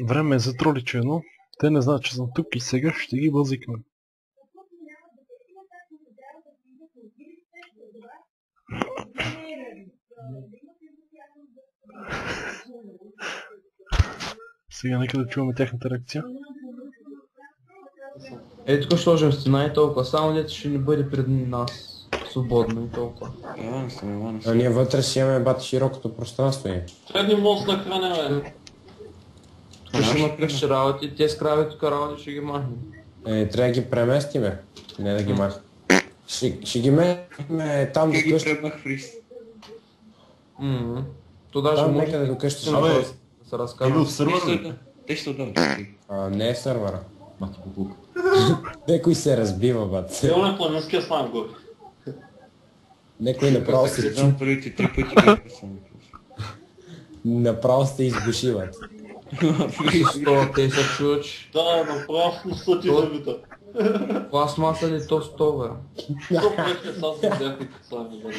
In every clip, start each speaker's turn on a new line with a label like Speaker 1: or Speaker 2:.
Speaker 1: Време е за троличе едно. Те не знаят, че съм тук и сега ще ги бъзикнем. Сега нека да чуваме тяхната реакция.
Speaker 2: Ей, тук ще сложим стена и толкова, само дето ще ни бъде пред нас. Свободно и толкова.
Speaker 3: А ние вътре си имаме бат широкото пространство и.
Speaker 4: Средни мост на хранене, бе.
Speaker 2: Тук ще има кръщи работи, те с крави тук работи ще ги махнем.
Speaker 3: Трябва да ги преместиме, не да ги махнем. Ще ги мехме там до къща.
Speaker 2: То даже
Speaker 3: Там
Speaker 2: може
Speaker 3: некъде до къща ще
Speaker 5: Абе,
Speaker 2: да се разкажем.
Speaker 5: в сървъра.
Speaker 6: Те ще отдават.
Speaker 3: не е сървъра.
Speaker 5: Мати кукук.
Speaker 3: Некой се разбива, бат.
Speaker 4: Дело е планинския слайм горе.
Speaker 3: Некой направо се чу.
Speaker 6: Знам първите 3 пъти бях само.
Speaker 3: Направо сте избуши, бат.
Speaker 2: Що, те се чуят, че
Speaker 4: Да, направо в съти завита.
Speaker 2: пластмаса ли то 100, бе?
Speaker 4: Що беше с бяха и слайм горе.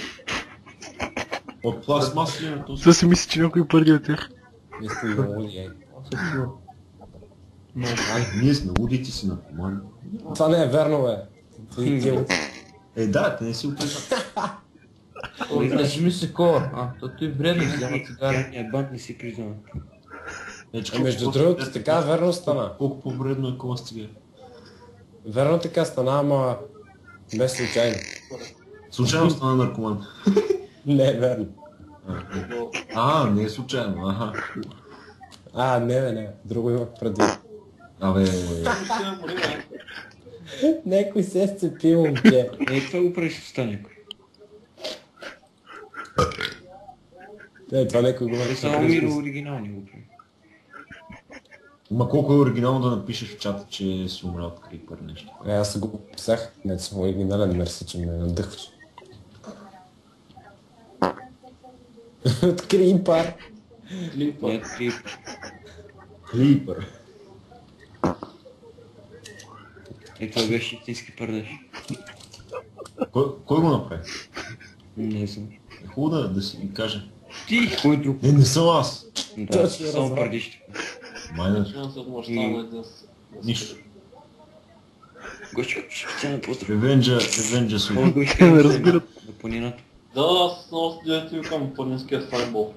Speaker 5: От пластмас ли на този?
Speaker 1: Сега си мисля, че някой първи от тях.
Speaker 3: Не сте луди, ей.
Speaker 5: Ние сме лудите си на команд.
Speaker 3: Това не е верно, бе.
Speaker 5: Да, те не си опитват.
Speaker 2: Нажми си кора. То ти вредно си взема цигари.
Speaker 6: Тяхният банд не си признава.
Speaker 3: Между другото, така верно стана.
Speaker 5: Колко по-вредно е кола с цигари.
Speaker 3: Верно така стана, ама без случайно.
Speaker 5: Случайно стана наркоман.
Speaker 3: Не е верно.
Speaker 5: Не е случайно, аха.
Speaker 3: Не, друго имах предвид.
Speaker 5: Абе,
Speaker 3: Некой се е сцепил, момче.
Speaker 6: Това го правиш в Станяко.
Speaker 3: Това некой говори.
Speaker 6: Само Миро оригинални го прави.
Speaker 5: ма колко е оригинално да напишеш в чата, че си умрял от крипър нещо.
Speaker 3: Аз го писах, не съм оригинален, мерси, че ме надъхваш. От крипър.
Speaker 6: Не, клип.
Speaker 5: Клипър.
Speaker 6: Това беше истински пардаш.
Speaker 5: Кой го направи?
Speaker 6: Не знам.
Speaker 5: Е хубаво да си каже.
Speaker 6: Ти, кой друг?
Speaker 5: Не съм аз.
Speaker 6: Да,
Speaker 3: Точно
Speaker 6: само
Speaker 3: разбрах.
Speaker 6: пардище.
Speaker 5: Майна.
Speaker 4: Ще се отмъщава един с...
Speaker 5: Нищо.
Speaker 6: Гошчо, ще ти на поздрав.
Speaker 5: Ревенджа
Speaker 6: О,
Speaker 5: суи.
Speaker 6: Гошчо,
Speaker 1: Не разбират.
Speaker 6: на планината.
Speaker 4: Да, аз много дете викам планинския слаймбол.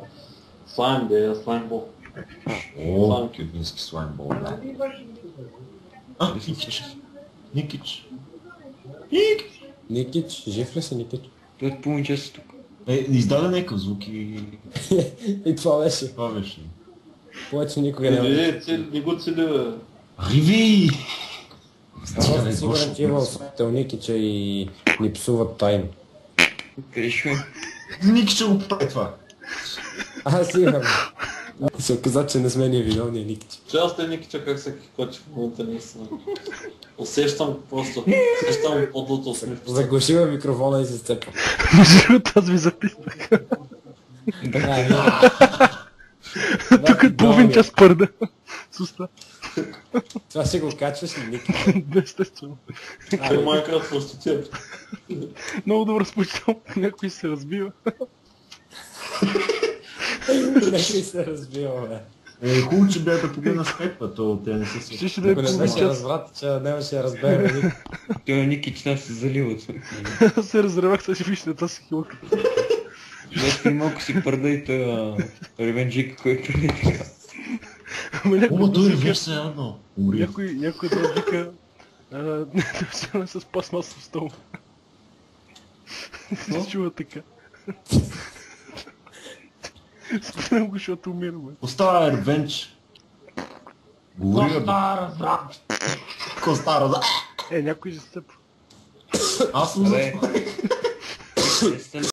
Speaker 4: Слайм, слаймбол.
Speaker 5: О, кюбински слаймбол, да. Никич. Никич.
Speaker 3: Никич, жив ли си, Никич?
Speaker 6: Той е половин час тук.
Speaker 5: Издаде някакъв звук и
Speaker 3: И това беше.
Speaker 5: това беше.
Speaker 3: Повече никога няма.
Speaker 4: Не го цели, бе.
Speaker 5: Риви!
Speaker 3: Аз съм сигурен, че има усетител Никича и ни псуват тайно.
Speaker 6: Къде ще е?
Speaker 5: Никича го прави това.
Speaker 3: Аз имам. Се оказа, че не сме ние виновни, Никич.
Speaker 4: Че аз те Никича как се кикочи в момента наистина. Усещам просто. Усещам подлото усмивка.
Speaker 3: Заглушила микрофона и се сцепва.
Speaker 1: Между другото, аз ви записах. Тук е половин час пърда. С уста.
Speaker 3: Това ще го качваш ли, Никич?
Speaker 1: Естествено.
Speaker 4: Той Майнкрафт проститет.
Speaker 1: Много добър спочител. Някой се разбива.
Speaker 3: Някой се разбива, бе.
Speaker 5: Хубаво, че бяха погледна скайпа, то те не са си.
Speaker 1: Ще да е
Speaker 3: Ако не
Speaker 1: половин
Speaker 3: беше
Speaker 1: час.
Speaker 3: разврат, че нямаше да разбере Ник.
Speaker 6: Той е Никич нас се залива.
Speaker 1: Аз се разревах, сега ще вижте тази хилка.
Speaker 6: Днес малко си пърда и той ревенджик, който е така.
Speaker 1: Ама някой
Speaker 5: О,
Speaker 1: да
Speaker 5: той
Speaker 1: си
Speaker 5: ревеш
Speaker 1: вика-
Speaker 5: се едно. Умри.
Speaker 1: някой да вика... Да с пластмасов стол. Се чува така. Спомням го, защото умираме.
Speaker 5: Остава ревенч. Говори бе. Костара, да.
Speaker 1: Някой ще стъпва.
Speaker 5: Аз съм за това.
Speaker 6: Абе,